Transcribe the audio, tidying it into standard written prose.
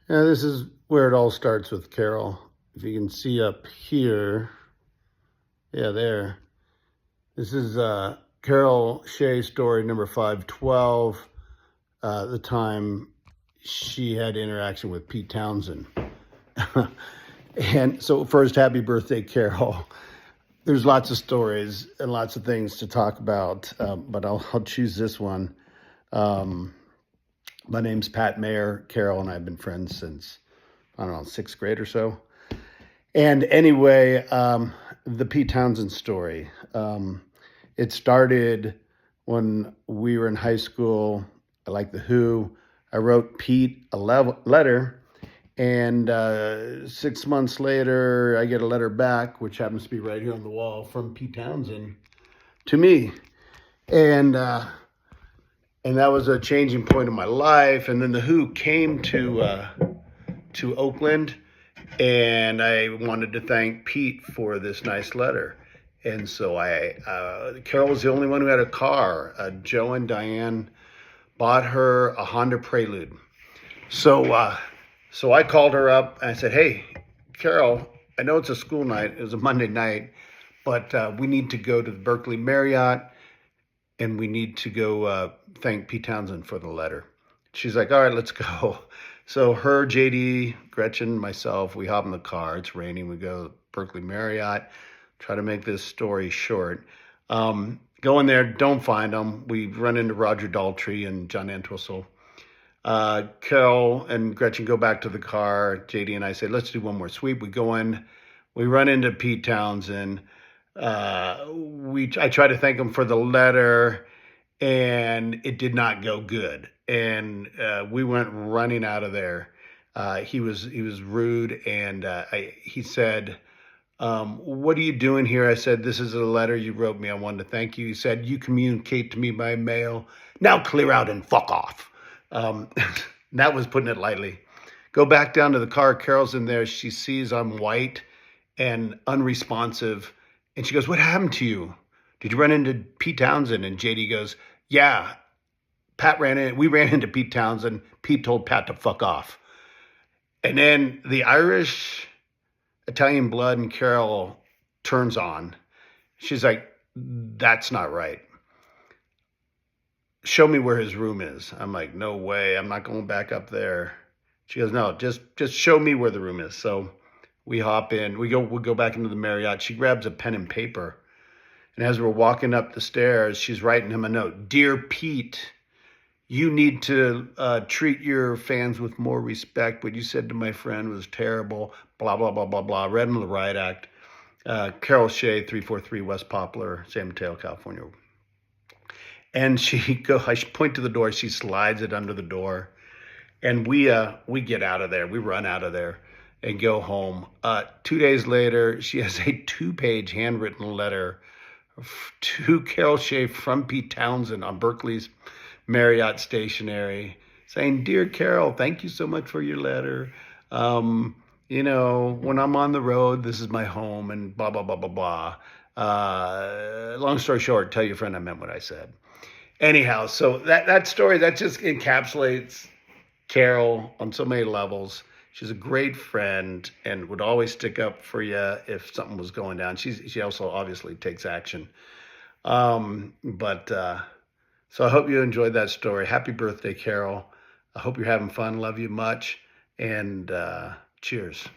Yeah, this is where it all starts with Carol. If you can see up here, yeah, there. This is Carol Shea story number 512. The time she had interaction with Pete Townsend. And so, first, happy birthday, Carol. There's lots of stories and lots of things to talk about, but I'll choose this one. Um, my name's Pat Mayer. Carol and I have been friends since, I don't know, sixth grade or so. And anyway, the Pete Townsend story. It started when we were in high school. I like The Who. I wrote Pete a letter, and 6 months later, I get a letter back, which happens to be right here on the wall, from Pete Townsend to me. And that was a changing point in my life. And then The Who came to Oakland, and I wanted to thank Pete for this nice letter. And so Carol was the only one who had a car. Joe and Diane bought her a Honda Prelude. So I called her up and I said, "Hey, Carol, I know it's a school night. It was a Monday night, but we need to go to the Berkeley Marriott, and we need to go thank Pete Townsend for the letter." She's like, "All right, let's go." So her, JD, Gretchen, myself, we hop in the car. It's raining. We go to Berkeley Marriott. Try to make this story short. Go in there, don't find them. We run into Roger Daltrey and John Entwistle. Carol and Gretchen go back to the car. JD and I say, "Let's do one more sweep." We go in. We run into Pete Townsend. I try to thank him for the letter, and it did not go good. And we went running out of there. He was rude, and he said, "What are you doing here?" I said, "This is a letter you wrote me. I wanted to thank you." He said, "You communicate to me by mail. Now clear out and fuck off." Um, that was putting it lightly. Go back down to the car. Carol's in there. She sees I'm white and unresponsive. And she goes, "What happened to you? Did you run into Pete Townsend?" And JD goes, "Yeah, we ran into Pete Townsend. Pete told Pat to fuck off." And then the Irish Italian blood in Carol turns on. She's like, "That's not right. Show me where his room is." I'm like, "No way. I'm not going back up there." She goes, "No, just show me where the room is." So we hop in. We go back into the Marriott. She grabs a pen and paper. And as we're walking up the stairs, she's writing him a note. "Dear Pete, you need to treat your fans with more respect. What you said to my friend was terrible. Blah, blah, blah, blah, blah." Read him the riot act. Carol Shea, 343 West Poplar, San Mateo, California. And I point to the door. She slides it under the door. And we get out of there. We run out of there and go home. 2 days later, she has a 2-page handwritten letter to Carol Shea from Pete Townsend on Berkeley's Marriott stationery saying, "Dear Carol, thank you so much for your letter. When I'm on the road, this is my home," and blah, blah, blah, blah, blah. Long story short, tell your friend I meant what I said. Anyhow, so that story, that just encapsulates Carol on so many levels. She's a great friend and would always stick up for you if something was going down. She also obviously takes action. So I hope you enjoyed that story. Happy birthday, Carol. I hope you're having fun. Love you much. And cheers.